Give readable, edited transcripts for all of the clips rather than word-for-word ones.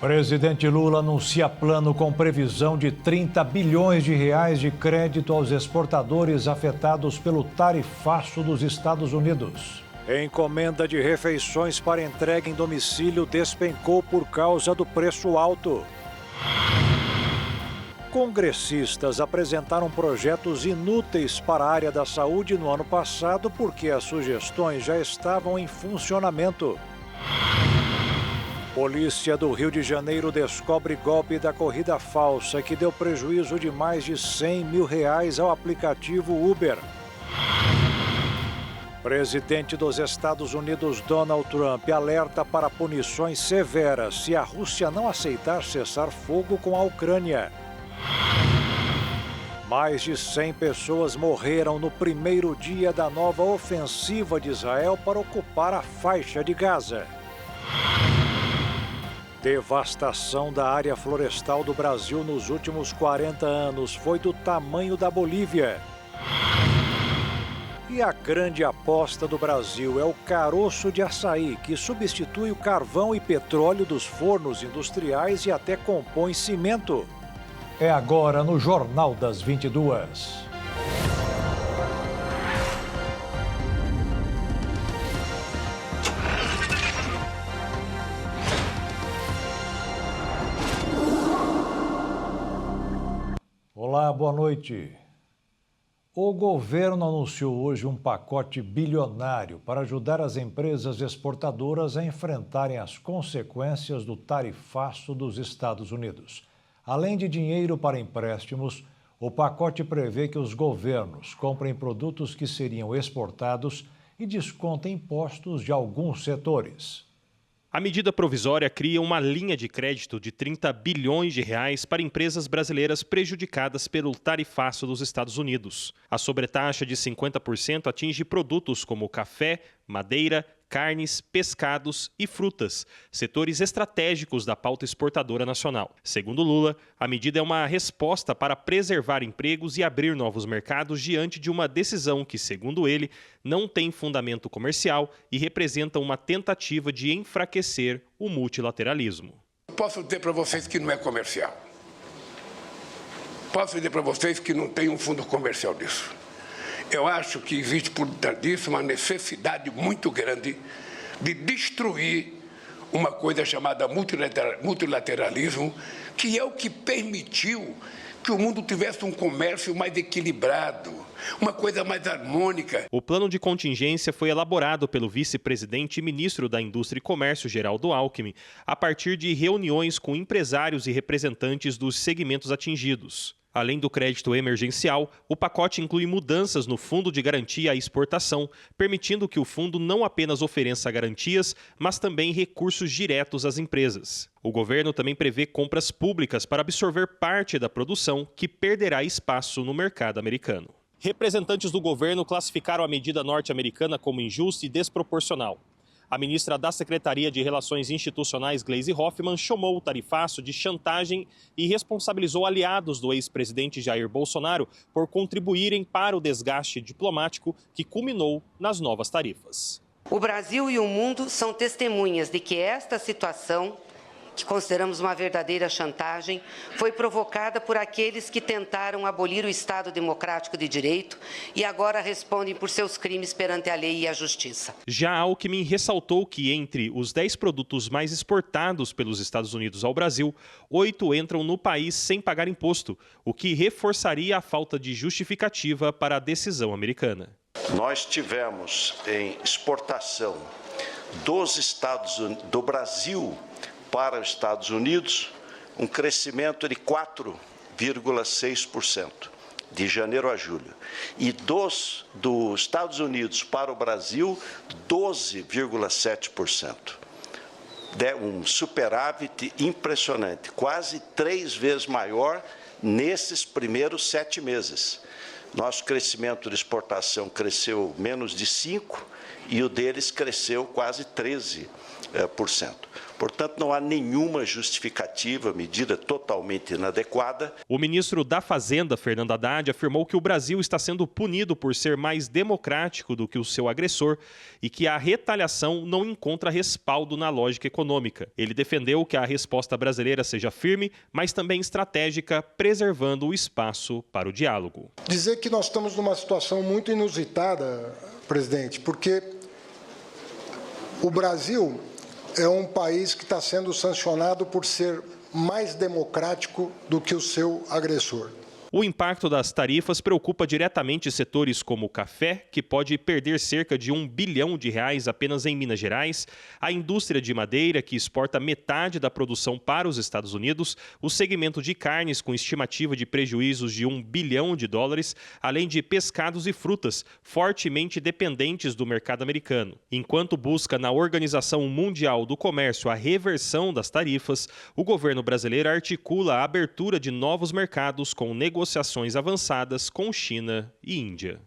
Presidente Lula anuncia plano com previsão de 30 bilhões de reais de crédito aos exportadores afetados pelo tarifaço dos Estados Unidos. Encomenda de refeições para entrega em domicílio despencou por causa do preço alto. Congressistas apresentaram projetos inúteis para a área da saúde no ano passado porque as sugestões já estavam em funcionamento. Polícia do Rio de Janeiro descobre golpe da corrida falsa que deu prejuízo de mais de R$100 mil ao aplicativo Uber. Presidente dos Estados Unidos Donald Trump alerta para punições severas se a Rússia não aceitar cessar fogo com a Ucrânia. Mais de 100 pessoas morreram no primeiro dia da nova ofensiva de Israel para ocupar a faixa de Gaza. Devastação da área florestal do Brasil nos últimos 40 anos foi do tamanho da Bolívia. E a grande aposta do Brasil é o caroço de açaí, que substitui o carvão e petróleo dos fornos industriais e até compõe cimento. É agora no Jornal das 22. Olá, boa noite. O governo anunciou hoje um pacote bilionário para ajudar as empresas exportadoras a enfrentarem as consequências do tarifaço dos Estados Unidos. Além de dinheiro para empréstimos, o pacote prevê que os governos comprem produtos que seriam exportados e descontem impostos de alguns setores. A medida provisória cria uma linha de crédito de 30 bilhões de reais para empresas brasileiras prejudicadas pelo tarifaço dos Estados Unidos. A sobretaxa de 50% atinge produtos como café, madeira, carnes, pescados e frutas, setores estratégicos da pauta exportadora nacional. Segundo Lula, a medida é uma resposta para preservar empregos e abrir novos mercados diante de uma decisão que, segundo ele, não tem fundamento comercial e representa uma tentativa de enfraquecer o multilateralismo. Posso dizer para vocês que não é comercial. Posso dizer para vocês que não tem um fundo comercial disso. Eu acho que existe por trás disso uma necessidade muito grande de destruir uma coisa chamada multilateralismo, que é o que permitiu que o mundo tivesse um comércio mais equilibrado, uma coisa mais harmônica. O plano de contingência foi elaborado pelo vice-presidente e ministro da Indústria e Comércio, Geraldo Alckmin, a partir de reuniões com empresários e representantes dos segmentos atingidos. Além do crédito emergencial, o pacote inclui mudanças no Fundo de Garantia à Exportação, permitindo que o fundo não apenas ofereça garantias, mas também recursos diretos às empresas. O governo também prevê compras públicas para absorver parte da produção que perderá espaço no mercado americano. Representantes do governo classificaram a medida norte-americana como injusta e desproporcional. A ministra da Secretaria de Relações Institucionais, Gleisi Hoffmann, chamou o tarifaço de chantagem e responsabilizou aliados do ex-presidente Jair Bolsonaro por contribuírem para o desgaste diplomático que culminou nas novas tarifas. O Brasil e o mundo são testemunhas de que esta situação, que consideramos uma verdadeira chantagem, foi provocada por aqueles que tentaram abolir o Estado Democrático de Direito e agora respondem por seus crimes perante a lei e a justiça. Já Alckmin ressaltou que entre os 10 produtos mais exportados pelos Estados Unidos ao Brasil, 8 entram no país sem pagar imposto, o que reforçaria a falta de justificativa para a decisão americana. Nós tivemos em exportação do Brasil para os Estados Unidos, um crescimento de 4,6%, de janeiro a julho. E dos Estados Unidos para o Brasil, 12,7%. Um superávit impressionante, quase 3 vezes maior nesses primeiros 7 meses. Nosso crescimento de exportação cresceu menos de 5% e o deles cresceu quase 13%. Portanto, não há nenhuma justificativa, medida totalmente inadequada. O ministro da Fazenda, Fernando Haddad, afirmou que o Brasil está sendo punido por ser mais democrático do que o seu agressor e que a retaliação não encontra respaldo na lógica econômica. Ele defendeu que a resposta brasileira seja firme, mas também estratégica, preservando o espaço para o diálogo. Dizer que nós estamos numa situação muito inusitada, presidente, porque o Brasil é um país que está sendo sancionado por ser mais democrático do que o seu agressor. O impacto das tarifas preocupa diretamente setores como o café, que pode perder cerca de R$1 bilhão apenas em Minas Gerais, a indústria de madeira, que exporta metade da produção para os Estados Unidos, o segmento de carnes, com estimativa de prejuízos de US$1 bilhão, além de pescados e frutas, fortemente dependentes do mercado americano. Enquanto busca na Organização Mundial do Comércio a reversão das tarifas, o governo brasileiro articula a abertura de novos mercados com negociações avançadas com China e Índia.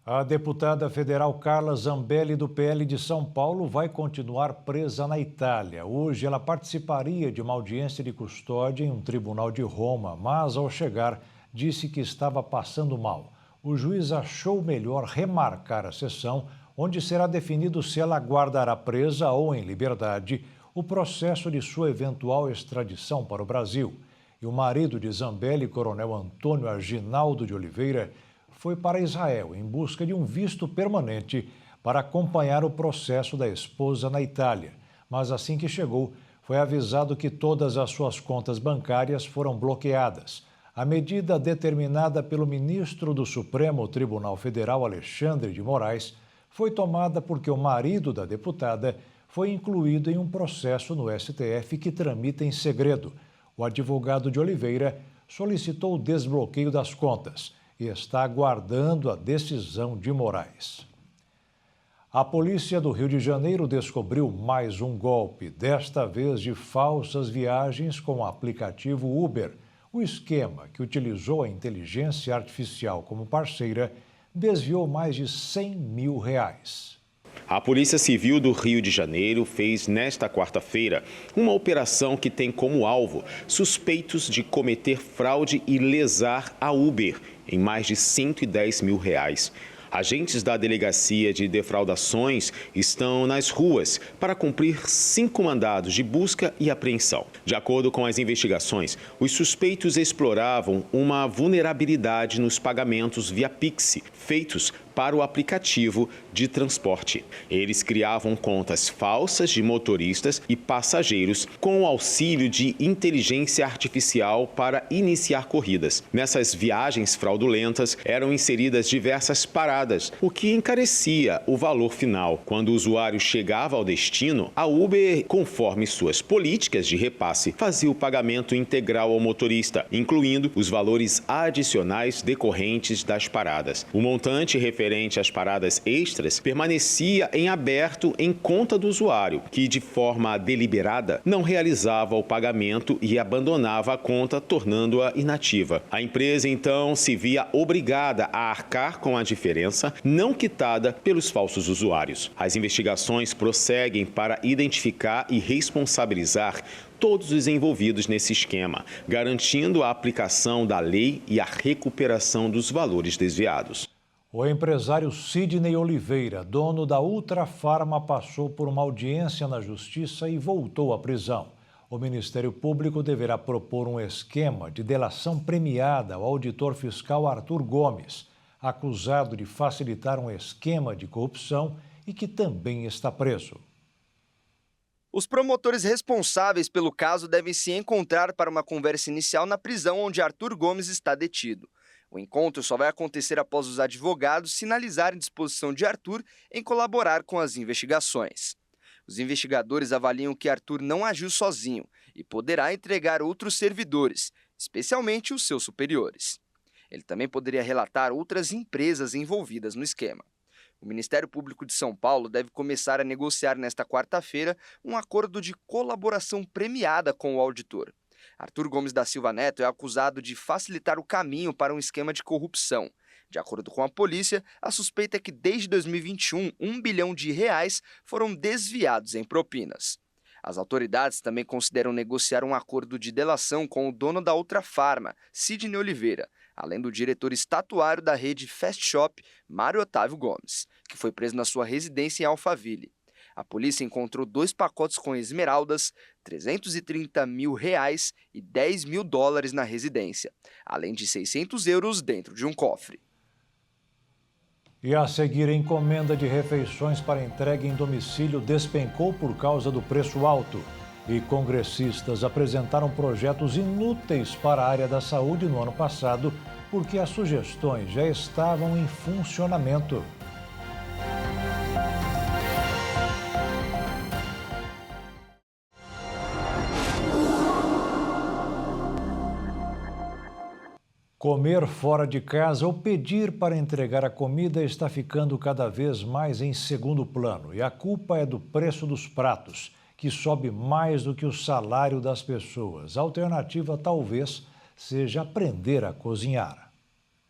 A deputada federal Carla Zambelli, do PL de São Paulo, vai continuar presa na Itália. Hoje ela participaria de uma audiência de custódia em um tribunal de Roma, mas ao chegar disse que estava passando mal. O juiz achou melhor remarcar a sessão, onde será definido se ela aguardará presa ou em liberdade o processo de sua eventual extradição para o Brasil. E o marido de Zambelli, coronel Antônio Aginaldo de Oliveira, foi para Israel em busca de um visto permanente para acompanhar o processo da esposa na Itália. Mas assim que chegou, foi avisado que todas as suas contas bancárias foram bloqueadas. A medida determinada pelo ministro do Supremo Tribunal Federal, Alexandre de Moraes, foi tomada porque o marido da deputada foi incluído em um processo no STF que tramita em segredo. O advogado de Oliveira solicitou o desbloqueio das contas e está aguardando a decisão de Moraes. A polícia do Rio de Janeiro descobriu mais um golpe, desta vez de falsas viagens com o aplicativo Uber. O esquema, que utilizou a inteligência artificial como parceira, desviou mais de R$100 mil. A Polícia Civil do Rio de Janeiro fez nesta quarta-feira uma operação que tem como alvo suspeitos de cometer fraude e lesar a Uber em mais de R$110 mil. Agentes da Delegacia de Defraudações estão nas ruas para cumprir 5 mandados de busca e apreensão. De acordo com as investigações, os suspeitos exploravam uma vulnerabilidade nos pagamentos via Pix, feitos para o aplicativo de transporte. Eles criavam contas falsas de motoristas e passageiros com o auxílio de inteligência artificial para iniciar corridas. Nessas viagens fraudulentas eram inseridas diversas paradas, o que encarecia o valor final. Quando o usuário chegava ao destino, a Uber, conforme suas políticas de repasse, fazia o pagamento integral ao motorista, incluindo os valores adicionais decorrentes das paradas. O montante referente às paradas extras permanecia em aberto em conta do usuário, que de forma deliberada não realizava o pagamento e abandonava a conta, tornando-a inativa. A empresa então se via obrigada a arcar com a diferença não quitada pelos falsos usuários. As investigações prosseguem para identificar e responsabilizar todos os envolvidos nesse esquema, garantindo a aplicação da lei e a recuperação dos valores desviados. O empresário Sidney Oliveira, dono da Ultrafarma, passou por uma audiência na Justiça e voltou à prisão. O Ministério Público deverá propor um esquema de delação premiada ao auditor fiscal Arthur Gomes, acusado de facilitar um esquema de corrupção e que também está preso. Os promotores responsáveis pelo caso devem se encontrar para uma conversa inicial na prisão onde Arthur Gomes está detido. O encontro só vai acontecer após os advogados sinalizarem disposição de Arthur em colaborar com as investigações. Os investigadores avaliam que Arthur não agiu sozinho e poderá entregar outros servidores, especialmente os seus superiores. Ele também poderia relatar outras empresas envolvidas no esquema. O Ministério Público de São Paulo deve começar a negociar nesta quarta-feira um acordo de colaboração premiada com o auditor. Arthur Gomes da Silva Neto é acusado de facilitar o caminho para um esquema de corrupção. De acordo com a polícia, a suspeita é que desde 2021, R$1 bilhão foram desviados em propinas. As autoridades também consideram negociar um acordo de delação com o dono da Ultrafarma, Sidney Oliveira, além do diretor estatuário da rede Fast Shop, Mário Otávio Gomes, que foi preso na sua residência em Alphaville. A polícia encontrou 2 pacotes com esmeraldas, R$330 mil e $10 mil na residência, além de €600 dentro de um cofre. E a seguir, a encomenda de refeições para entrega em domicílio despencou por causa do preço alto. E congressistas apresentaram projetos inúteis para a área da saúde no ano passado, porque as sugestões já estavam em funcionamento. Comer fora de casa ou pedir para entregar a comida está ficando cada vez mais em segundo plano. E a culpa é do preço dos pratos, que sobe mais do que o salário das pessoas. A alternativa talvez seja aprender a cozinhar.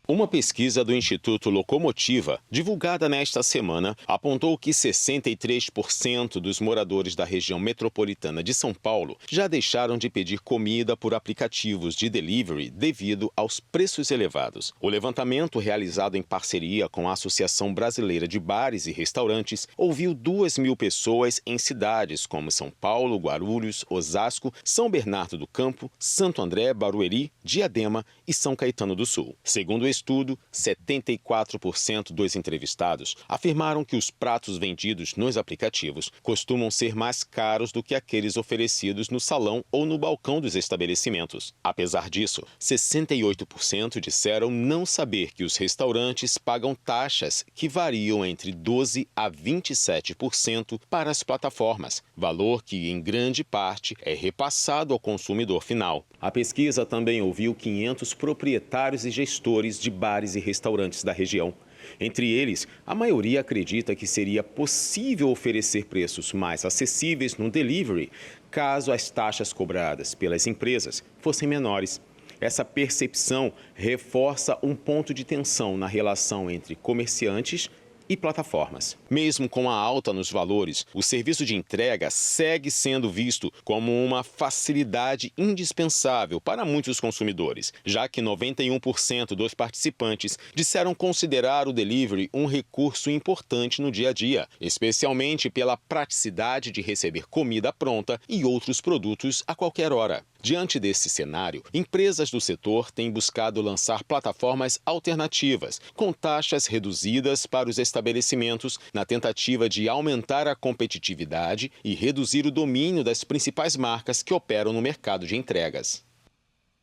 Uma pesquisa do Instituto Locomotiva, divulgada nesta semana, apontou que 63% dos moradores da região metropolitana de São Paulo já deixaram de pedir comida por aplicativos de delivery devido aos preços elevados. O levantamento, realizado em parceria com a Associação Brasileira de Bares e Restaurantes, ouviu 2.000 pessoas em cidades como São Paulo, Guarulhos, Osasco, São Bernardo do Campo, Santo André, Barueri, Diadema e São Caetano do Sul. Segundo o estudo, 74% dos entrevistados afirmaram que os pratos vendidos nos aplicativos costumam ser mais caros do que aqueles oferecidos no salão ou no balcão dos estabelecimentos. Apesar disso, 68% disseram não saber que os restaurantes pagam taxas que variam entre 12% a 27% para as plataformas, valor que, em grande parte, é repassado ao consumidor final. A pesquisa também ouviu 500 proprietários e gestores de bares e restaurantes da região. Entre eles, a maioria acredita que seria possível oferecer preços mais acessíveis no delivery, caso as taxas cobradas pelas empresas fossem menores. Essa percepção reforça um ponto de tensão na relação entre comerciantes e plataformas. Mesmo com a alta nos valores, o serviço de entrega segue sendo visto como uma facilidade indispensável para muitos consumidores, já que 91% dos participantes disseram considerar o delivery um recurso importante no dia a dia, especialmente pela praticidade de receber comida pronta e outros produtos a qualquer hora. Diante desse cenário, empresas do setor têm buscado lançar plataformas alternativas, com taxas reduzidas para os estabelecimentos, na tentativa de aumentar a competitividade e reduzir o domínio das principais marcas que operam no mercado de entregas.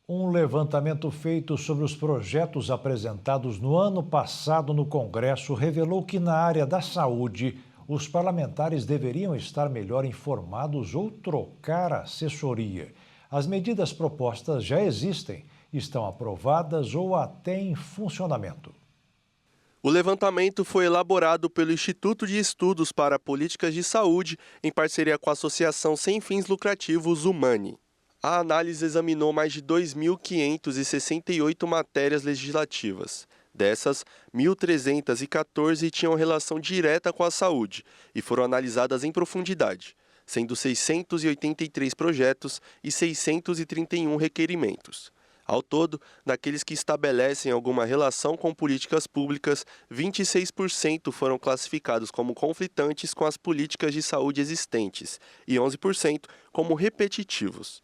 Um levantamento feito sobre os projetos apresentados no ano passado no Congresso revelou que na área da saúde, os parlamentares deveriam estar melhor informados ou trocar assessoria. As medidas propostas já existem, estão aprovadas ou até em funcionamento. O levantamento foi elaborado pelo Instituto de Estudos para Políticas de Saúde, em parceria com a Associação Sem Fins Lucrativos Humani. A análise examinou mais de 2.568 matérias legislativas. Dessas, 1.314 tinham relação direta com a saúde e foram analisadas em profundidade, sendo 683 projetos e 631 requerimentos. Ao todo, daqueles que estabelecem alguma relação com políticas públicas, 26% foram classificados como conflitantes com as políticas de saúde existentes e 11% como repetitivos.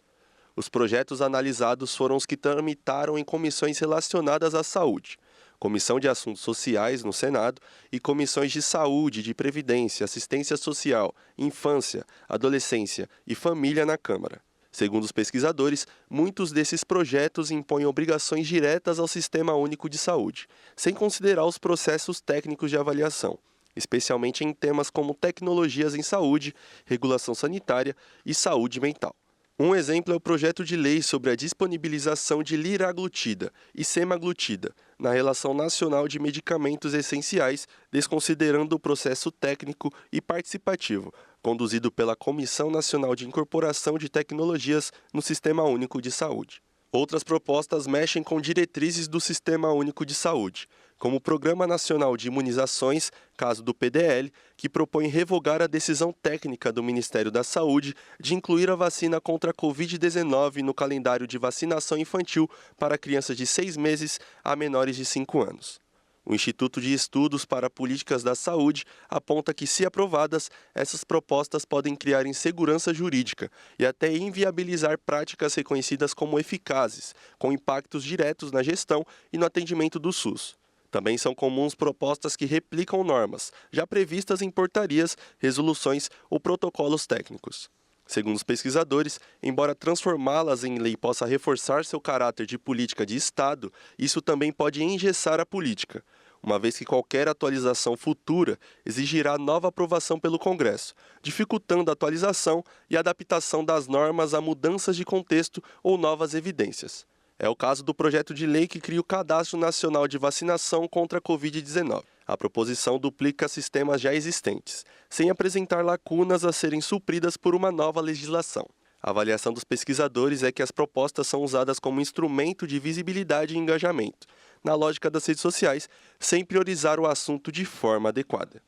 Os projetos analisados foram os que tramitaram em comissões relacionadas à saúde, Comissão de Assuntos Sociais no Senado e comissões de Saúde, de Previdência, Assistência Social, Infância, Adolescência e Família na Câmara. Segundo os pesquisadores, muitos desses projetos impõem obrigações diretas ao Sistema Único de Saúde, sem considerar os processos técnicos de avaliação, especialmente em temas como tecnologias em saúde, regulação sanitária e saúde mental. Um exemplo é o projeto de lei sobre a disponibilização de liraglutida e semaglutida na Relação Nacional de Medicamentos Essenciais, desconsiderando o processo técnico e participativo, conduzido pela Comissão Nacional de Incorporação de Tecnologias no Sistema Único de Saúde. Outras propostas mexem com diretrizes do Sistema Único de Saúde, como o Programa Nacional de Imunizações, caso do PDL, que propõe revogar a decisão técnica do Ministério da Saúde de incluir a vacina contra a Covid-19 no calendário de vacinação infantil para crianças de 6 meses a menores de 5 anos. O Instituto de Estudos para Políticas da Saúde aponta que, se aprovadas, essas propostas podem criar insegurança jurídica e até inviabilizar práticas reconhecidas como eficazes, com impactos diretos na gestão e no atendimento do SUS. Também são comuns propostas que replicam normas, já previstas em portarias, resoluções ou protocolos técnicos. Segundo os pesquisadores, embora transformá-las em lei possa reforçar seu caráter de política de Estado, isso também pode engessar a política, uma vez que qualquer atualização futura exigirá nova aprovação pelo Congresso, dificultando a atualização e adaptação das normas a mudanças de contexto ou novas evidências. É o caso do projeto de lei que cria o Cadastro Nacional de Vacinação contra a Covid-19. A proposição duplica sistemas já existentes, sem apresentar lacunas a serem supridas por uma nova legislação. A avaliação dos pesquisadores é que as propostas são usadas como instrumento de visibilidade e engajamento, na lógica das redes sociais, sem priorizar o assunto de forma adequada.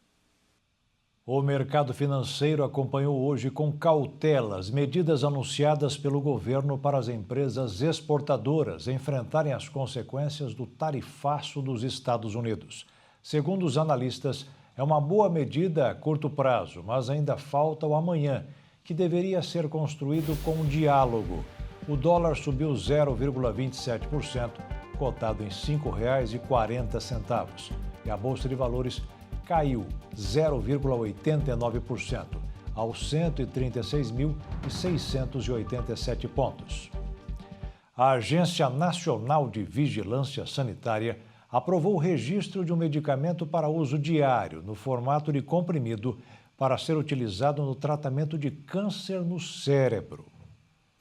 O mercado financeiro acompanhou hoje com cautela as medidas anunciadas pelo governo para as empresas exportadoras enfrentarem as consequências do tarifaço dos Estados Unidos. Segundo os analistas, é uma boa medida a curto prazo, mas ainda falta o amanhã, que deveria ser construído com diálogo. O dólar subiu 0,27%, cotado em R$ 5,40, e a Bolsa de Valores caiu 0,89%, aos 136.687 pontos. A Agência Nacional de Vigilância Sanitária aprovou o registro de um medicamento para uso diário, no formato de comprimido, para ser utilizado no tratamento de câncer no cérebro.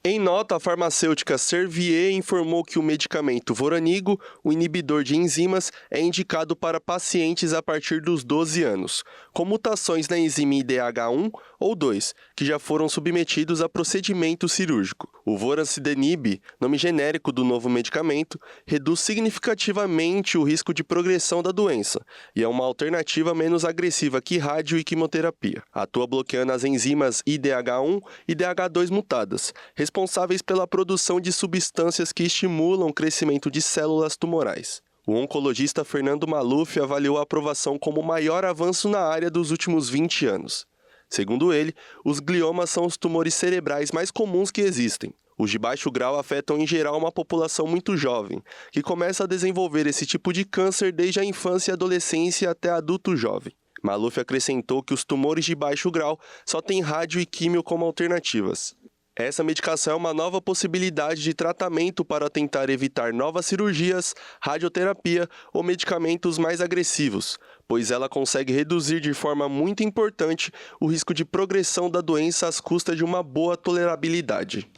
Em nota, a farmacêutica Servier informou que o medicamento Voranigo, o inibidor de enzimas, é indicado para pacientes a partir dos 12 anos, com mutações na enzima IDH1 ou 2, que já foram submetidos a procedimento cirúrgico. O Voracidenib, nome genérico do novo medicamento, reduz significativamente o risco de progressão da doença e é uma alternativa menos agressiva que rádio e quimioterapia. Atua bloqueando as enzimas IDH1 e IDH2 mutadas, responsáveis pela produção de substâncias que estimulam o crescimento de células tumorais. O oncologista Fernando Maluf avaliou a aprovação como o maior avanço na área dos últimos 20 anos. Segundo ele, os gliomas são os tumores cerebrais mais comuns que existem. Os de baixo grau afetam em geral uma população muito jovem, que começa a desenvolver esse tipo de câncer desde a infância e adolescência até adulto jovem. Maluf acrescentou que os tumores de baixo grau só têm rádio e químio como alternativas. Essa medicação é uma nova possibilidade de tratamento para tentar evitar novas cirurgias, radioterapia ou medicamentos mais agressivos, pois ela consegue reduzir de forma muito importante o risco de progressão da doença às custas de uma boa tolerabilidade.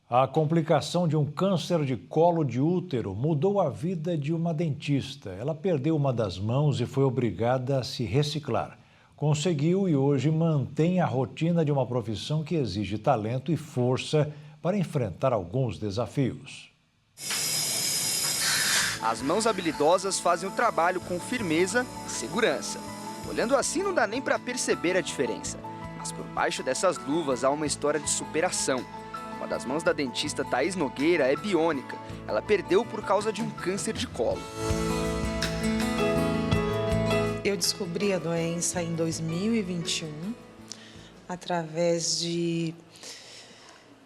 A complicação de um câncer de colo de útero mudou a vida de uma dentista. Ela perdeu uma das mãos e foi obrigada a se reciclar. Conseguiu e hoje mantém a rotina de uma profissão que exige talento e força para enfrentar alguns desafios. As mãos habilidosas fazem o trabalho com firmeza e segurança. Olhando assim não dá nem para perceber a diferença. Mas por baixo dessas luvas há uma história de superação. Uma das mãos da dentista Thaís Nogueira é biônica. Ela perdeu por causa de um câncer de colo. Eu descobri a doença em 2021, através de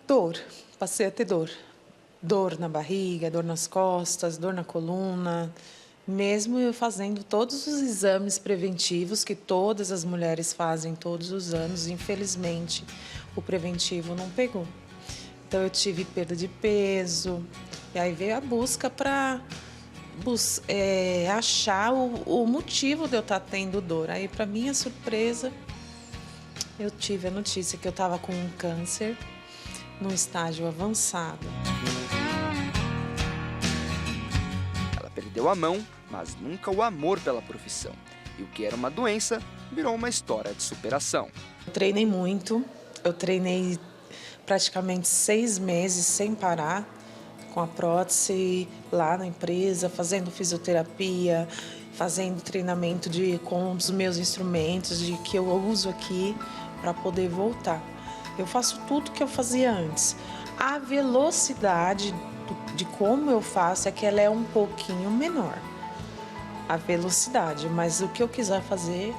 dor. Passei a ter dor. Dor na barriga, dor nas costas, dor na coluna. Mesmo eu fazendo todos os exames preventivos que todas as mulheres fazem todos os anos, infelizmente, o preventivo não pegou. Então, eu tive perda de peso, e aí veio a busca para achar o motivo de eu estar tendo dor. Aí, para minha surpresa, eu tive a notícia que eu estava com um câncer num estágio avançado. Ela perdeu a mão, mas nunca o amor pela profissão. E o que era uma doença virou uma história de superação. Eu treinei muito, eu treinei praticamente 6 meses sem parar. com a prótese lá na empresa, fazendo fisioterapia, fazendo treinamento com os meus instrumentos que eu uso aqui para poder voltar. Eu faço tudo que eu fazia antes. A velocidade de como eu faço é que ela é um pouquinho menor. A velocidade, mas o que eu quiser fazer,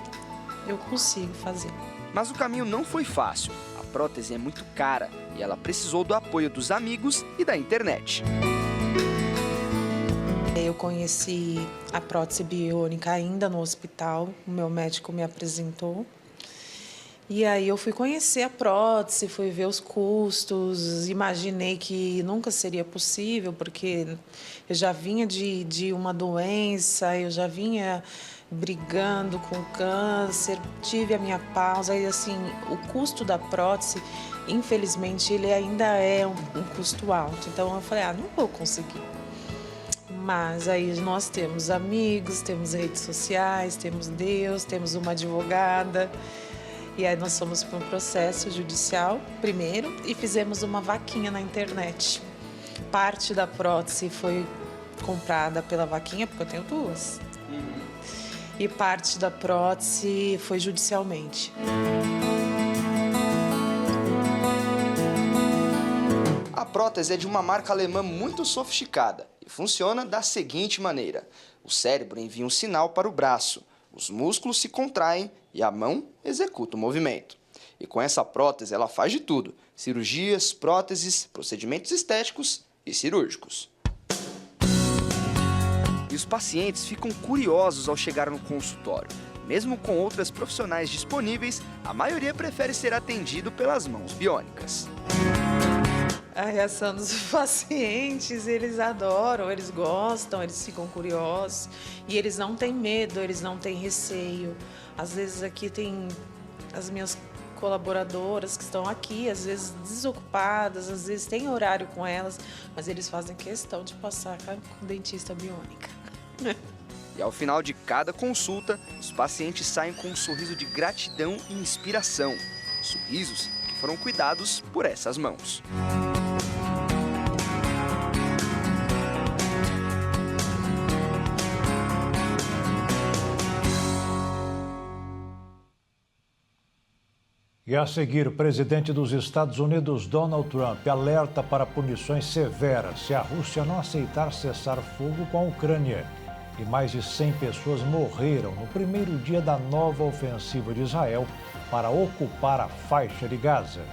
eu consigo fazer. Mas o caminho não foi fácil. A prótese é muito cara e ela precisou do apoio dos amigos e da internet. Eu conheci a prótese biônica ainda no hospital, o meu médico me apresentou. E aí eu fui conhecer a prótese, fui ver os custos, imaginei que nunca seria possível, porque eu já vinha de uma doença, eu já vinha brigando com câncer, tive a minha pausa e assim, o custo da prótese, infelizmente, ele ainda é um custo alto. Então eu falei, não vou conseguir. Mas aí nós temos amigos, temos redes sociais, temos Deus, temos uma advogada. E aí nós fomos para um processo judicial primeiro e fizemos uma vaquinha na internet. Parte da prótese foi comprada pela vaquinha, porque eu tenho duas. E parte da prótese foi judicialmente. A prótese é de uma marca alemã muito sofisticada e funciona da seguinte maneira. O cérebro envia um sinal para o braço, os músculos se contraem e a mão executa o movimento. E com essa prótese ela faz de tudo: cirurgias, próteses, procedimentos estéticos e cirúrgicos. E os pacientes ficam curiosos ao chegar no consultório. Mesmo com outras profissionais disponíveis, a maioria prefere ser atendido pelas mãos biônicas. A reação dos pacientes, eles adoram, eles gostam, eles ficam curiosos e eles não têm medo, eles não têm receio. Às vezes aqui tem as minhas colaboradoras que estão aqui, às vezes desocupadas, às vezes tem horário com elas, mas eles fazem questão de passar com dentista biônica. E ao final de cada consulta, os pacientes saem com um sorriso de gratidão e inspiração. Sorrisos que foram cuidados por essas mãos. E a seguir, o presidente dos Estados Unidos, Donald Trump, alerta para punições severas se a Rússia não aceitar cessar fogo com a Ucrânia. E mais de 100 pessoas morreram no primeiro dia da nova ofensiva de Israel para ocupar a faixa de Gaza.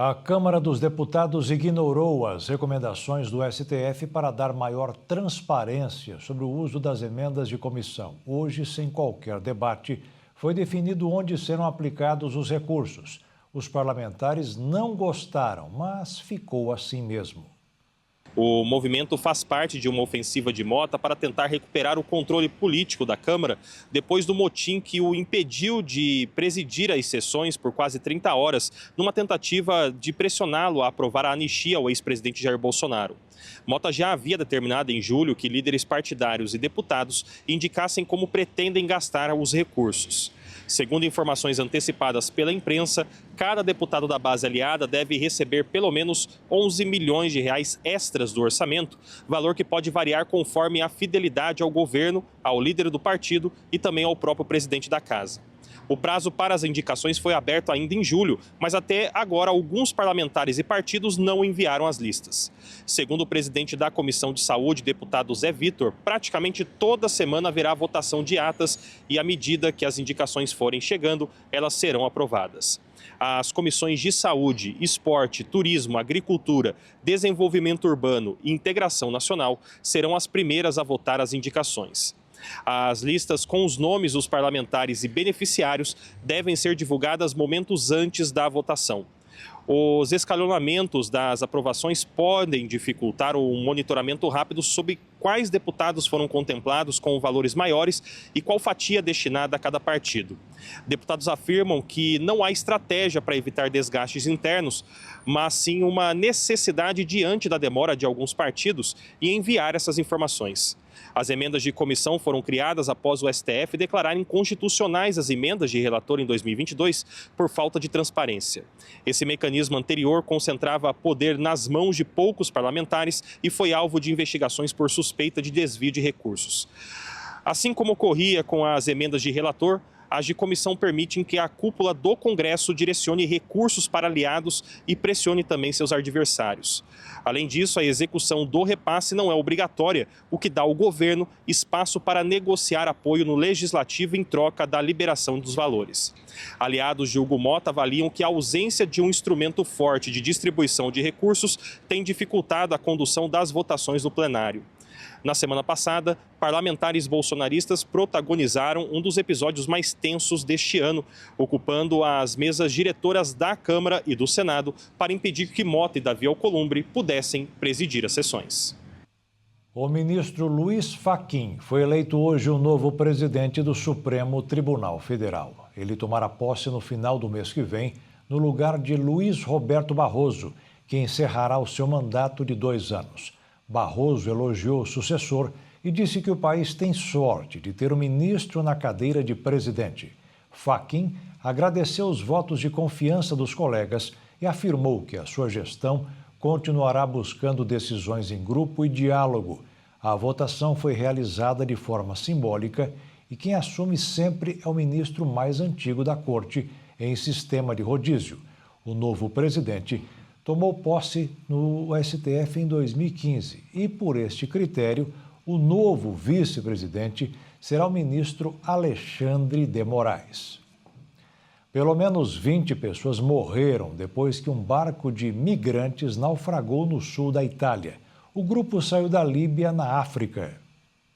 A Câmara dos Deputados ignorou as recomendações do STF para dar maior transparência sobre o uso das emendas de comissão. Hoje, sem qualquer debate, foi definido onde serão aplicados os recursos. Os parlamentares não gostaram, mas ficou assim mesmo. O movimento faz parte de uma ofensiva de Mota para tentar recuperar o controle político da Câmara depois do motim que o impediu de presidir as sessões por quase 30 horas, numa tentativa de pressioná-lo a aprovar a anistia ao ex-presidente Jair Bolsonaro. Mota já havia determinado em julho que líderes partidários e deputados indicassem como pretendem gastar os recursos. Segundo informações antecipadas pela imprensa, cada deputado da base aliada deve receber pelo menos 11 milhões de reais extras do orçamento, valor que pode variar conforme a fidelidade ao governo, ao líder do partido e também ao próprio presidente da casa. O prazo para as indicações foi aberto ainda em julho, mas até agora alguns parlamentares e partidos não enviaram as listas. Segundo o presidente da Comissão de Saúde, deputado Zé Vitor, praticamente toda semana haverá votação de atas e, à medida que as indicações forem chegando, elas serão aprovadas. As comissões de Saúde, Esporte, Turismo, Agricultura, Desenvolvimento Urbano e Integração Nacional serão as primeiras a votar as indicações. As listas com os nomes dos parlamentares e beneficiários devem ser divulgadas momentos antes da votação. Os escalonamentos das aprovações podem dificultar o monitoramento rápido sobre quais deputados foram contemplados com valores maiores e qual fatia destinada a cada partido. Deputados afirmam que não há estratégia para evitar desgastes internos, mas sim uma necessidade diante da demora de alguns partidos em enviar essas informações. As emendas de comissão foram criadas após o STF declarar inconstitucionais as emendas de relator em 2022 por falta de transparência. Esse mecanismo anterior concentrava poder nas mãos de poucos parlamentares e foi alvo de investigações por suspeita de desvio de recursos. Assim como ocorria com as emendas de relator, as de comissão permitem que a cúpula do Congresso direcione recursos para aliados e pressione também seus adversários. Além disso, a execução do repasse não é obrigatória, o que dá ao governo espaço para negociar apoio no legislativo em troca da liberação dos valores. Aliados de Hugo Mota avaliam que a ausência de um instrumento forte de distribuição de recursos tem dificultado a condução das votações no plenário. Na semana passada, parlamentares bolsonaristas protagonizaram um dos episódios mais tensos deste ano, ocupando as mesas diretoras da Câmara e do Senado para impedir que Mota e Davi Alcolumbre pudessem presidir as sessões. O ministro Luiz Fachin foi eleito hoje o novo presidente do Supremo Tribunal Federal. Ele tomará posse no final do mês que vem, no lugar de Luiz Roberto Barroso, que encerrará o seu mandato de 2 anos. Barroso elogiou o sucessor e disse que o país tem sorte de ter um ministro na cadeira de presidente. Fachin agradeceu os votos de confiança dos colegas e afirmou que a sua gestão continuará buscando decisões em grupo e diálogo. A votação foi realizada de forma simbólica e quem assume sempre é o ministro mais antigo da corte em sistema de rodízio. O novo presidente tomou posse no STF em 2015 e, por este critério, o novo vice-presidente será o ministro Alexandre de Moraes. Pelo menos 20 pessoas morreram depois que um barco de migrantes naufragou no sul da Itália. O grupo saiu da Líbia, na África.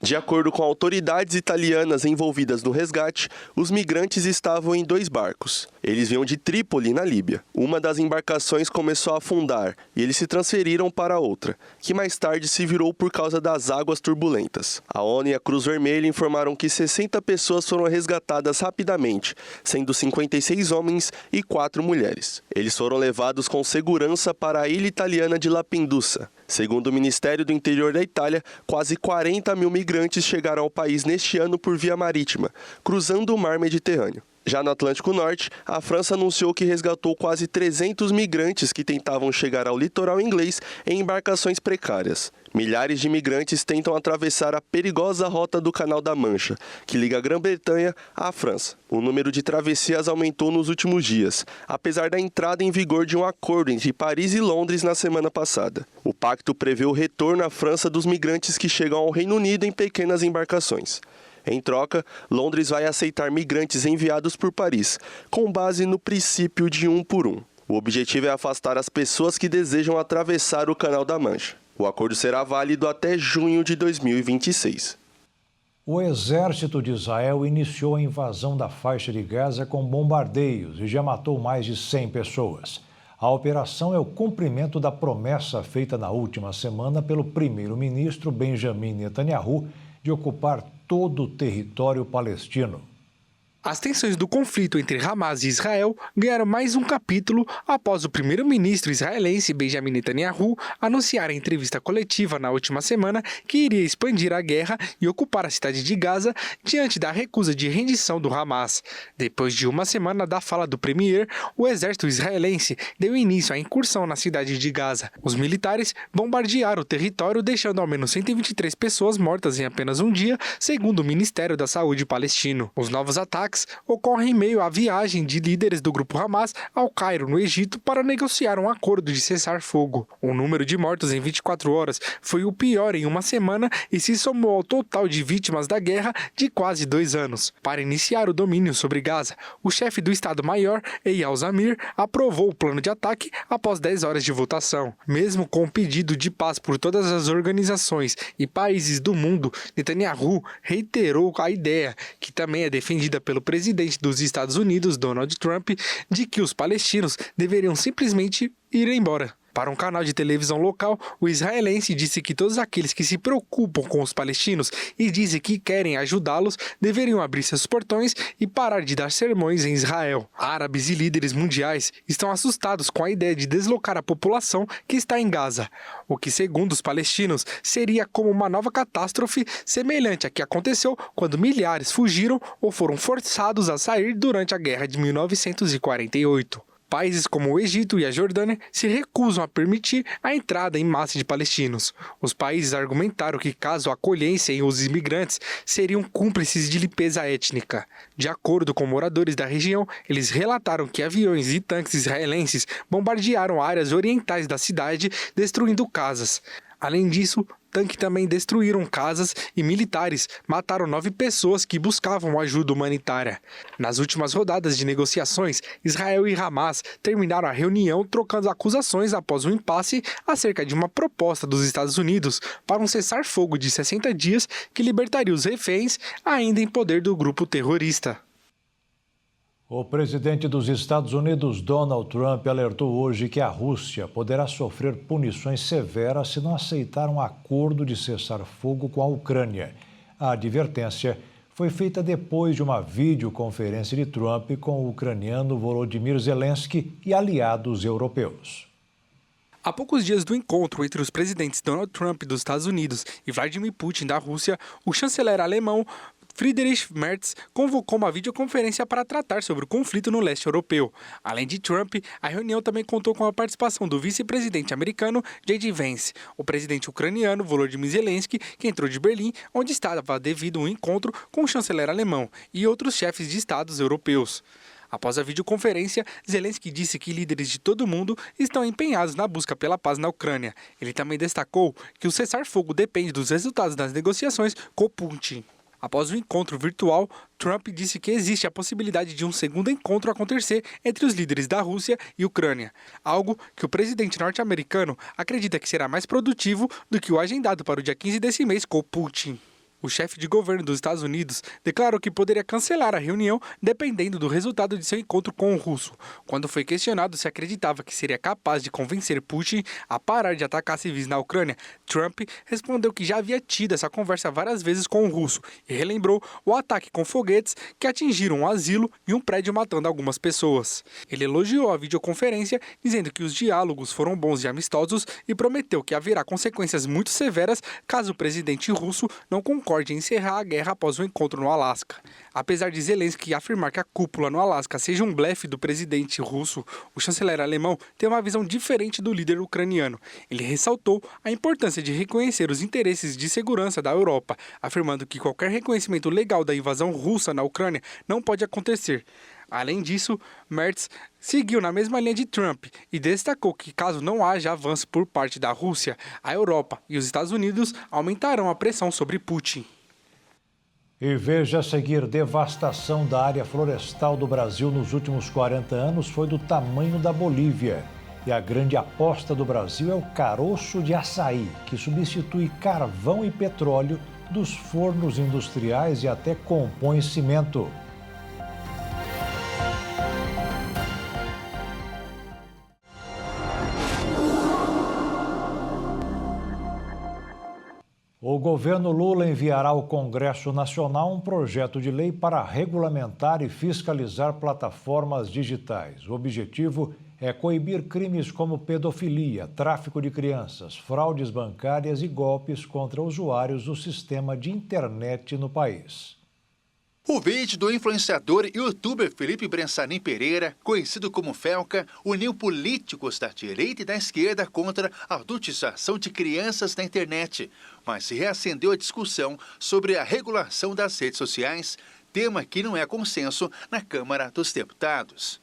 De acordo com autoridades italianas envolvidas no resgate, os migrantes estavam em 2 barcos. Eles vinham de Trípoli, na Líbia. Uma das embarcações começou a afundar e eles se transferiram para outra, que mais tarde se virou por causa das águas turbulentas. A ONU e a Cruz Vermelha informaram que 60 pessoas foram resgatadas rapidamente, sendo 56 homens e 4 mulheres. Eles foram levados com segurança para a ilha italiana de Lampedusa. Segundo o Ministério do Interior da Itália, quase 40 mil migrantes chegaram ao país neste ano por via marítima, cruzando o mar Mediterrâneo. Já no Atlântico Norte, a França anunciou que resgatou quase 300 migrantes que tentavam chegar ao litoral inglês em embarcações precárias. Milhares de migrantes tentam atravessar a perigosa rota do Canal da Mancha, que liga a Grã-Bretanha à França. O número de travessias aumentou nos últimos dias, apesar da entrada em vigor de um acordo entre Paris e Londres na semana passada. O pacto prevê o retorno à França dos migrantes que chegam ao Reino Unido em pequenas embarcações. Em troca, Londres vai aceitar migrantes enviados por Paris, com base no princípio de 1 por 1. O objetivo é afastar as pessoas que desejam atravessar o Canal da Mancha. O acordo será válido até junho de 2026. O exército de Israel iniciou a invasão da faixa de Gaza com bombardeios e já matou mais de 100 pessoas. A operação é o cumprimento da promessa feita na última semana pelo primeiro-ministro Benjamin Netanyahu de ocupar todo o território palestino. As tensões do conflito entre Hamas e Israel ganharam mais um capítulo após o primeiro-ministro israelense Benjamin Netanyahu anunciar em entrevista coletiva na última semana que iria expandir a guerra e ocupar a cidade de Gaza diante da recusa de rendição do Hamas. Depois de uma semana da fala do premier, o exército israelense deu início à incursão na cidade de Gaza. Os militares bombardearam o território, deixando ao menos 123 pessoas mortas em apenas um dia, segundo o Ministério da Saúde palestino. Os novos ataques ocorre em meio à viagem de líderes do grupo Hamas ao Cairo, no Egito, para negociar um acordo de cessar-fogo. O número de mortos em 24 horas foi o pior em uma semana e se somou ao total de vítimas da guerra de quase 2 anos. Para iniciar o domínio sobre Gaza, o chefe do Estado-Maior, Eyal Zamir, aprovou o plano de ataque após 10 horas de votação. Mesmo com o pedido de paz por todas as organizações e países do mundo, Netanyahu reiterou a ideia, que também é defendida pelo presidente dos Estados Unidos, Donald Trump, de que os palestinos deveriam simplesmente ir embora. Para um canal de televisão local, o israelense disse que todos aqueles que se preocupam com os palestinos e dizem que querem ajudá-los deveriam abrir seus portões e parar de dar sermões em Israel. Árabes e líderes mundiais estão assustados com a ideia de deslocar a população que está em Gaza, o que, segundo os palestinos, seria como uma nova catástrofe semelhante à que aconteceu quando milhares fugiram ou foram forçados a sair durante a Guerra de 1948. Países como o Egito e a Jordânia se recusam a permitir a entrada em massa de palestinos. Os países argumentaram que, caso acolhessem os imigrantes, seriam cúmplices de limpeza étnica. De acordo com moradores da região, eles relataram que aviões e tanques israelenses bombardearam áreas orientais da cidade, destruindo casas. Além disso, tanques também destruíram casas e militares mataram 9 pessoas que buscavam ajuda humanitária. Nas últimas rodadas de negociações, Israel e Hamas terminaram a reunião trocando acusações após um impasse acerca de uma proposta dos Estados Unidos para um cessar-fogo de 60 dias que libertaria os reféns ainda em poder do grupo terrorista. O presidente dos Estados Unidos, Donald Trump, alertou hoje que a Rússia poderá sofrer punições severas se não aceitar um acordo de cessar-fogo com a Ucrânia. A advertência foi feita depois de uma videoconferência de Trump com o ucraniano Volodymyr Zelensky e aliados europeus. Há poucos dias do encontro entre os presidentes Donald Trump dos Estados Unidos e Vladimir Putin da Rússia, o chanceler alemão Friedrich Merz convocou uma videoconferência para tratar sobre o conflito no leste europeu. Além de Trump, a reunião também contou com a participação do vice-presidente americano J.D. Vance, o presidente ucraniano Volodymyr Zelensky, que entrou de Berlim, onde estava devido a um encontro com o chanceler alemão, e outros chefes de estados europeus. Após a videoconferência, Zelensky disse que líderes de todo o mundo estão empenhados na busca pela paz na Ucrânia. Ele também destacou que o cessar-fogo depende dos resultados das negociações com Putin. Após o encontro virtual, Trump disse que existe a possibilidade de um segundo encontro acontecer entre os líderes da Rússia e Ucrânia, algo que o presidente norte-americano acredita que será mais produtivo do que o agendado para o dia 15 desse mês com Putin. O chefe de governo dos Estados Unidos declarou que poderia cancelar a reunião dependendo do resultado de seu encontro com o russo. Quando foi questionado se acreditava que seria capaz de convencer Putin a parar de atacar civis na Ucrânia, Trump respondeu que já havia tido essa conversa várias vezes com o russo e relembrou o ataque com foguetes que atingiram um asilo e um prédio matando algumas pessoas. Ele elogiou a videoconferência, dizendo que os diálogos foram bons e amistosos e prometeu que haverá consequências muito severas caso o presidente russo não concorde em encerrar a guerra após o encontro no Alasca. Apesar de Zelensky afirmar que a cúpula no Alasca seja um blefe do presidente russo, o chanceler alemão tem uma visão diferente do líder ucraniano. Ele ressaltou a importância de reconhecer os interesses de segurança da Europa, afirmando que qualquer reconhecimento legal da invasão russa na Ucrânia não pode acontecer. Além disso, Merz seguiu na mesma linha de Trump e destacou que, caso não haja avanço por parte da Rússia, a Europa e os Estados Unidos aumentarão a pressão sobre Putin. E veja a seguir, devastação da área florestal do Brasil nos últimos 40 anos foi do tamanho da Bolívia. E a grande aposta do Brasil é o caroço de açaí, que substitui carvão e petróleo dos fornos industriais e até compõe cimento. O governo Lula enviará ao Congresso Nacional um projeto de lei para regulamentar e fiscalizar plataformas digitais. O objetivo é coibir crimes como pedofilia, tráfico de crianças, fraudes bancárias e golpes contra usuários do sistema de internet no país. O vídeo do influenciador e youtuber Felipe Brensanim Pereira, conhecido como Felca, uniu políticos da direita e da esquerda contra a adultização de crianças na internet, mas se reacendeu a discussão sobre a regulação das redes sociais, tema que não é consenso na Câmara dos Deputados.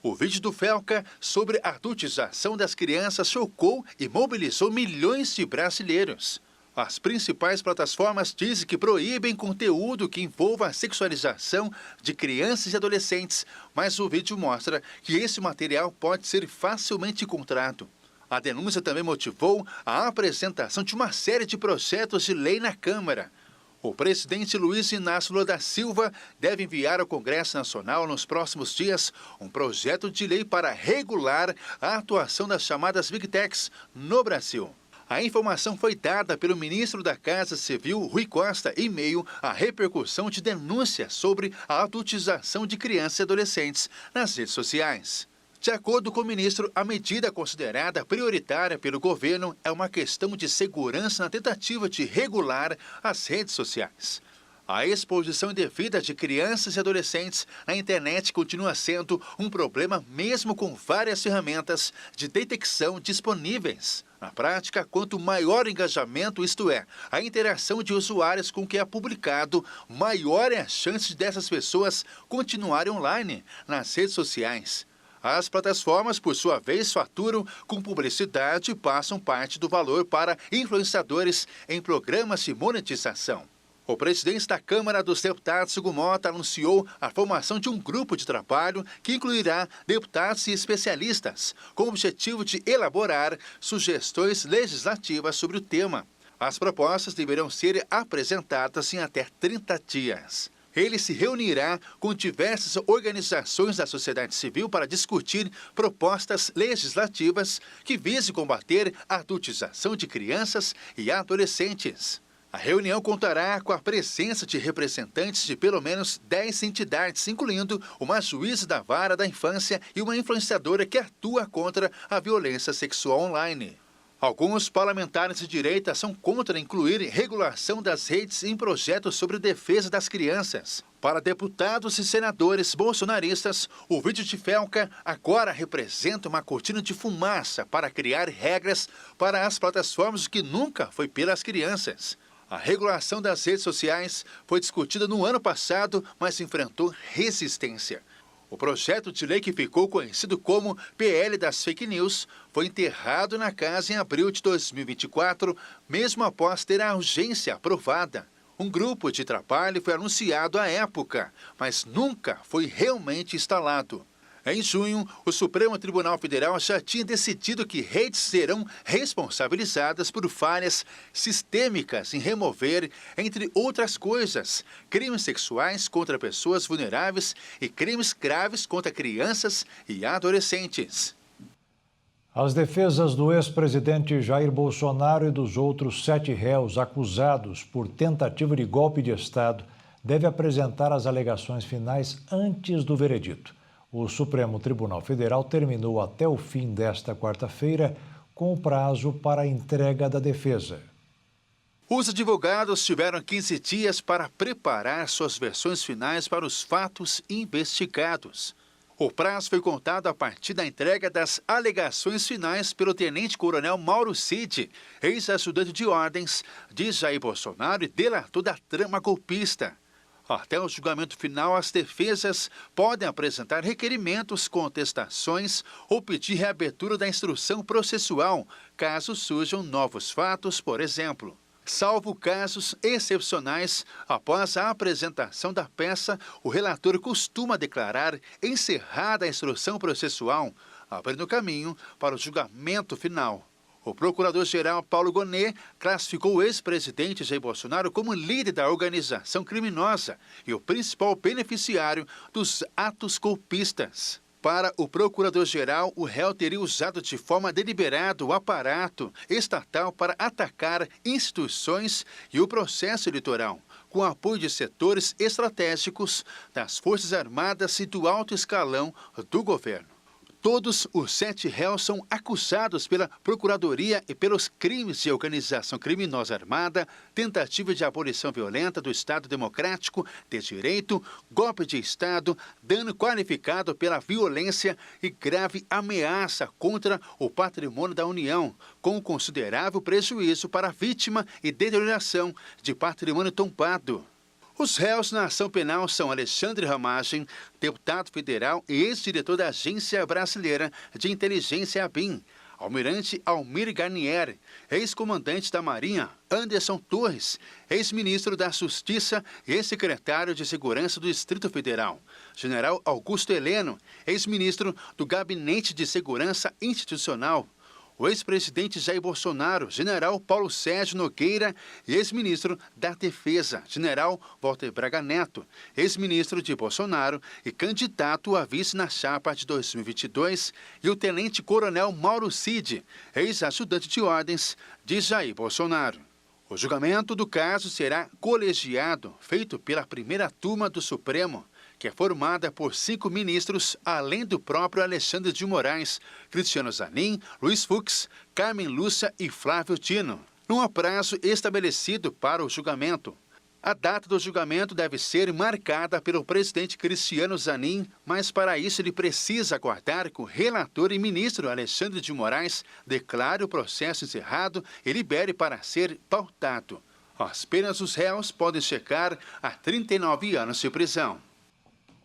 O vídeo do Felca sobre a adultização das crianças chocou e mobilizou milhões de brasileiros. As principais plataformas dizem que proíbem conteúdo que envolva a sexualização de crianças e adolescentes, mas o vídeo mostra que esse material pode ser facilmente encontrado. A denúncia também motivou a apresentação de uma série de projetos de lei na Câmara. O presidente Luiz Inácio Lula da Silva deve enviar ao Congresso Nacional nos próximos dias um projeto de lei para regular a atuação das chamadas Big Techs no Brasil. A informação foi dada pelo ministro da Casa Civil, Rui Costa, em meio à repercussão de denúncias sobre a adultização de crianças e adolescentes nas redes sociais. De acordo com o ministro, a medida considerada prioritária pelo governo é uma questão de segurança na tentativa de regular as redes sociais. A exposição indevida de crianças e adolescentes na internet continua sendo um problema mesmo com várias ferramentas de detecção disponíveis. Na prática, quanto maior o engajamento, isto é, a interação de usuários com o que é publicado, maior é a chance dessas pessoas continuarem online nas redes sociais. As plataformas, por sua vez, faturam com publicidade e passam parte do valor para influenciadores em programas de monetização. O presidente da Câmara dos Deputados, Hugo Mota, anunciou a formação de um grupo de trabalho que incluirá deputados e especialistas, com o objetivo de elaborar sugestões legislativas sobre o tema. As propostas deverão ser apresentadas em até 30 dias. Ele se reunirá com diversas organizações da sociedade civil para discutir propostas legislativas que visem combater a adultização de crianças e adolescentes. A reunião contará com a presença de representantes de pelo menos 10 entidades, incluindo uma juíza da vara da infância e uma influenciadora que atua contra a violência sexual online. Alguns parlamentares de direita são contra incluir regulação das redes em projetos sobre defesa das crianças. Para deputados e senadores bolsonaristas, o vídeo de Felca agora representa uma cortina de fumaça para criar regras para as plataformas que nunca foi pelas crianças. A regulação das redes sociais foi discutida no ano passado, mas enfrentou resistência. O projeto de lei que ficou conhecido como PL das Fake News foi enterrado na casa em abril de 2024, mesmo após ter a urgência aprovada. Um grupo de trabalho foi anunciado à época, mas nunca foi realmente instalado. Em junho, o Supremo Tribunal Federal já tinha decidido que redes serão responsabilizadas por falhas sistêmicas em remover, entre outras coisas, crimes sexuais contra pessoas vulneráveis e crimes graves contra crianças e adolescentes. As defesas do ex-presidente Jair Bolsonaro e dos outros 7 réus acusados por tentativa de golpe de Estado devem apresentar as alegações finais antes do veredito. O Supremo Tribunal Federal terminou até o fim desta quarta-feira com o prazo para a entrega da defesa. Os advogados tiveram 15 dias para preparar suas versões finais para os fatos investigados. O prazo foi contado a partir da entrega das alegações finais pelo tenente-coronel Mauro Cid, ex-ajudante de ordens de Jair Bolsonaro e delator da trama golpista. Até o julgamento final, as defesas podem apresentar requerimentos, contestações ou pedir reabertura da instrução processual, caso surjam novos fatos, por exemplo. Salvo casos excepcionais, após a apresentação da peça, o relator costuma declarar encerrada a instrução processual, abrindo caminho para o julgamento final. O procurador-geral Paulo Gonet classificou o ex-presidente Jair Bolsonaro como líder da organização criminosa e o principal beneficiário dos atos golpistas. Para o procurador-geral, o réu teria usado de forma deliberada o aparato estatal para atacar instituições e o processo eleitoral, com apoio de setores estratégicos das Forças Armadas e do alto escalão do governo. Todos os 7 réus são acusados pela Procuradoria e pelos crimes de organização criminosa armada, tentativa de abolição violenta do Estado Democrático de Direito, golpe de Estado, dano qualificado pela violência e grave ameaça contra o patrimônio da União, com considerável prejuízo para a vítima e deterioração de patrimônio tombado. Os réus na ação penal são Alexandre Ramagem, deputado federal e ex-diretor da Agência Brasileira de Inteligência ABIN, Almirante Almir Garnier, ex-comandante da Marinha Anderson Torres, ex-ministro da Justiça e ex-secretário de Segurança do Distrito Federal, General Augusto Heleno, ex-ministro do Gabinete de Segurança Institucional, o ex-presidente Jair Bolsonaro, general Paulo Sérgio Nogueira e ex-ministro da Defesa, general Walter Braga Neto, ex-ministro de Bolsonaro e candidato a vice na chapa de 2022, e o tenente-coronel Mauro Cid, ex-ajudante de ordens de Jair Bolsonaro. O julgamento do caso será colegiado, feito pela primeira turma do Supremo, que é formada por 5 ministros, além do próprio Alexandre de Moraes, Cristiano Zanin, Luiz Fux, Carmen Lúcia e Flávio Dino. Não há prazo estabelecido para o julgamento. A data do julgamento deve ser marcada pelo presidente Cristiano Zanin, mas para isso ele precisa aguardar que o relator e ministro Alexandre de Moraes declare o processo encerrado e libere para ser pautado. As penas dos réus podem chegar a 39 anos de prisão.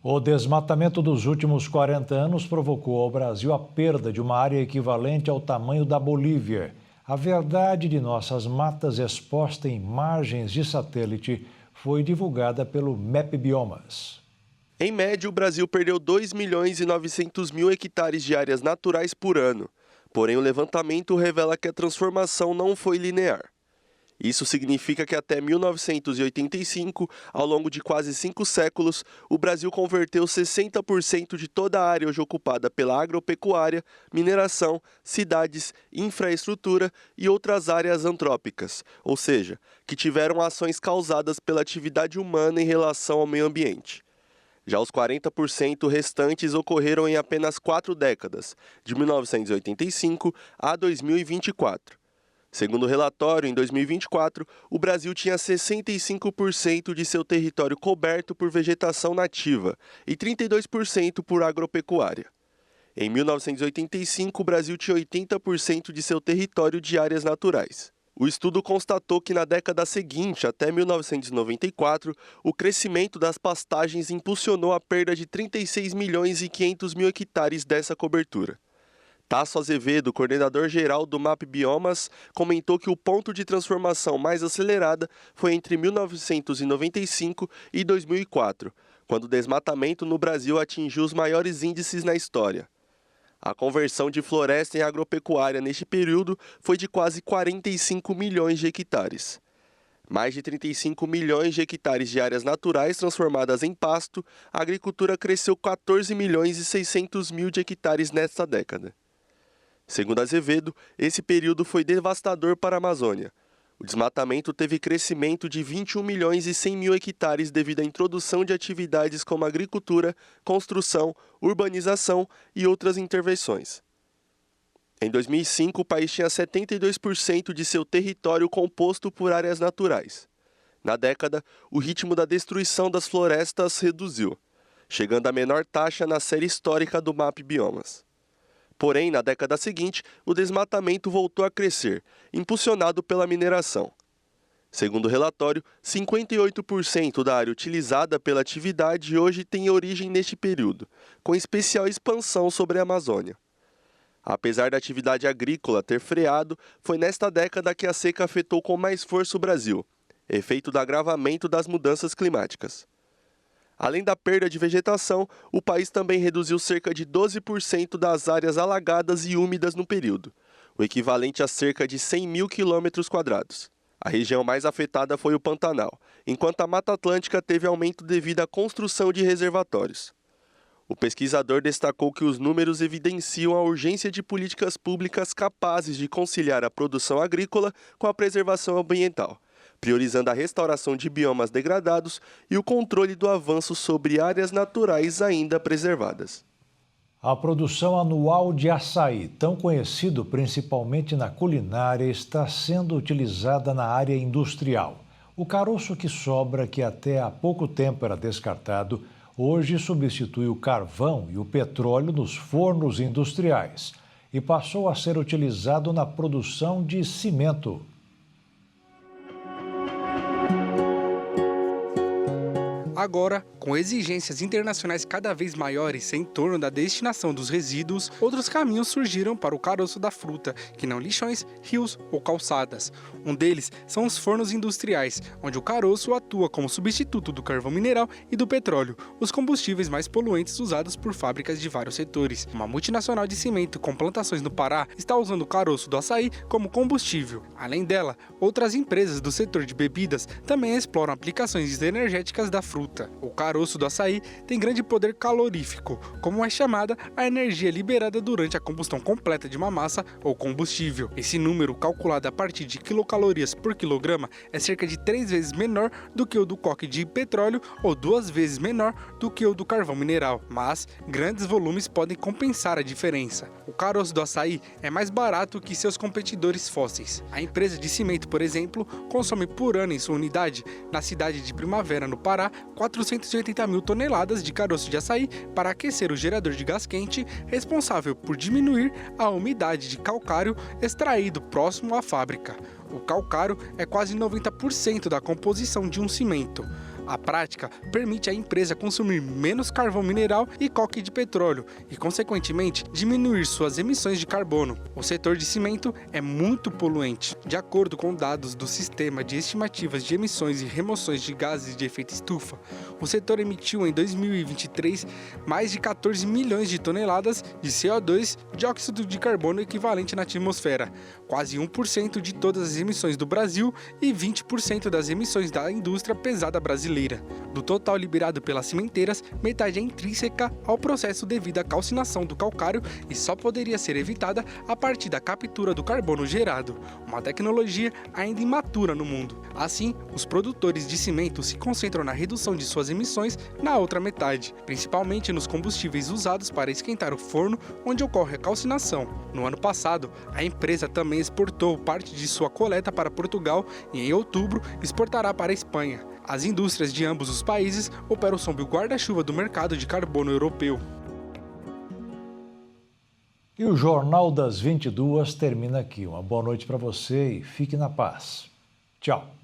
O desmatamento dos últimos 40 anos provocou ao Brasil a perda de uma área equivalente ao tamanho da Bolívia. A verdade de nossas matas exposta em imagens de satélite foi divulgada pelo MEP Biomas. Em média, o Brasil perdeu 2.900.000 hectares de áreas naturais por ano. Porém, o levantamento revela que a transformação não foi linear. Isso significa que até 1985, ao longo de quase 5 séculos, o Brasil converteu 60% de toda a área hoje ocupada pela agropecuária, mineração, cidades, infraestrutura e outras áreas antrópicas, ou seja, que tiveram ações causadas pela atividade humana em relação ao meio ambiente. Já os 40% restantes ocorreram em apenas 4 décadas, de 1985 a 2024. Segundo o relatório, em 2024, o Brasil tinha 65% de seu território coberto por vegetação nativa e 32% por agropecuária. Em 1985, o Brasil tinha 80% de seu território de áreas naturais. O estudo constatou que na década seguinte, até 1994, o crescimento das pastagens impulsionou a perda de 36.500.000 hectares dessa cobertura. Tasso Azevedo, coordenador-geral do MAP Biomas, comentou que o ponto de transformação mais acelerada foi entre 1995 e 2004, quando o desmatamento no Brasil atingiu os maiores índices na história. A conversão de floresta em agropecuária neste período foi de quase 45 milhões de hectares. Mais de 35 milhões de hectares de áreas naturais transformadas em pasto, a agricultura cresceu 14.600.000 de hectares nesta década. Segundo Azevedo, esse período foi devastador para a Amazônia. O desmatamento teve crescimento de 21.100.000 hectares devido à introdução de atividades como agricultura, construção, urbanização e outras intervenções. Em 2005, o país tinha 72% de seu território composto por áreas naturais. Na década, o ritmo da destruição das florestas reduziu, chegando à menor taxa na série histórica do MAP Biomas. Porém, na década seguinte, o desmatamento voltou a crescer, impulsionado pela mineração. Segundo o relatório, 58% da área utilizada pela atividade hoje tem origem neste período, com especial expansão sobre a Amazônia. Apesar da atividade agrícola ter freado, foi nesta década que a seca afetou com mais força o Brasil, efeito do agravamento das mudanças climáticas. Além da perda de vegetação, o país também reduziu cerca de 12% das áreas alagadas e úmidas no período, o equivalente a cerca de 100.000 km². A região mais afetada foi o Pantanal, enquanto a Mata Atlântica teve aumento devido à construção de reservatórios. O pesquisador destacou que os números evidenciam a urgência de políticas públicas capazes de conciliar a produção agrícola com a preservação ambiental, priorizando a restauração de biomas degradados e o controle do avanço sobre áreas naturais ainda preservadas. A produção anual de açaí, tão conhecido principalmente na culinária, está sendo utilizada na área industrial. O caroço que sobra, que até há pouco tempo era descartado, hoje substitui o carvão e o petróleo nos fornos industriais e passou a ser utilizado na produção de cimento. Agora, com exigências internacionais cada vez maiores em torno da destinação dos resíduos, outros caminhos surgiram para o caroço da fruta, que não lixões, rios ou calçadas. Um deles são os fornos industriais, onde o caroço atua como substituto do carvão mineral e do petróleo, os combustíveis mais poluentes usados por fábricas de vários setores. Uma multinacional de cimento com plantações no Pará está usando o caroço do açaí como combustível. Além dela, outras empresas do setor de bebidas também exploram aplicações energéticas da fruta. O caroço do açaí tem grande poder calorífico, como é chamada a energia liberada durante a combustão completa de uma massa ou combustível. Esse número, calculado a partir de quilocalorias por quilograma, é cerca de 3 vezes menor do que o do coque de petróleo ou 2 vezes menor do que o do carvão mineral, mas grandes volumes podem compensar a diferença. O caroço do açaí é mais barato que seus competidores fósseis. A empresa de cimento, por exemplo, consome por ano em sua unidade, na cidade de Primavera, no Pará, 480 mil toneladas de caroço de açaí para aquecer o gerador de gás quente, responsável por diminuir a umidade de calcário extraído próximo à fábrica. O calcário é quase 90% da composição de um cimento. A prática permite à empresa consumir menos carvão mineral e coque de petróleo e, consequentemente, diminuir suas emissões de carbono. O setor de cimento é muito poluente. De acordo com dados do Sistema de Estimativas de Emissões e Remoções de Gases de Efeito Estufa, o setor emitiu em 2023 mais de 14 milhões de toneladas de CO2, dióxido de carbono equivalente na atmosfera, quase 1% de todas as emissões do Brasil e 20% das emissões da indústria pesada brasileira. Do total liberado pelas cimenteiras, metade é intrínseca ao processo devido à calcinação do calcário e só poderia ser evitada a partir da captura do carbono gerado, uma tecnologia ainda imatura no mundo. Assim, os produtores de cimento se concentram na redução de suas emissões na outra metade, principalmente nos combustíveis usados para esquentar o forno onde ocorre a calcinação. No ano passado, a empresa também exportou parte de sua coleta para Portugal e, em outubro, exportará para a Espanha. As indústrias de ambos os países operam sob o guarda-chuva do mercado de carbono europeu. E o Jornal das 22 termina aqui. Uma boa noite para você e fique na paz. Tchau.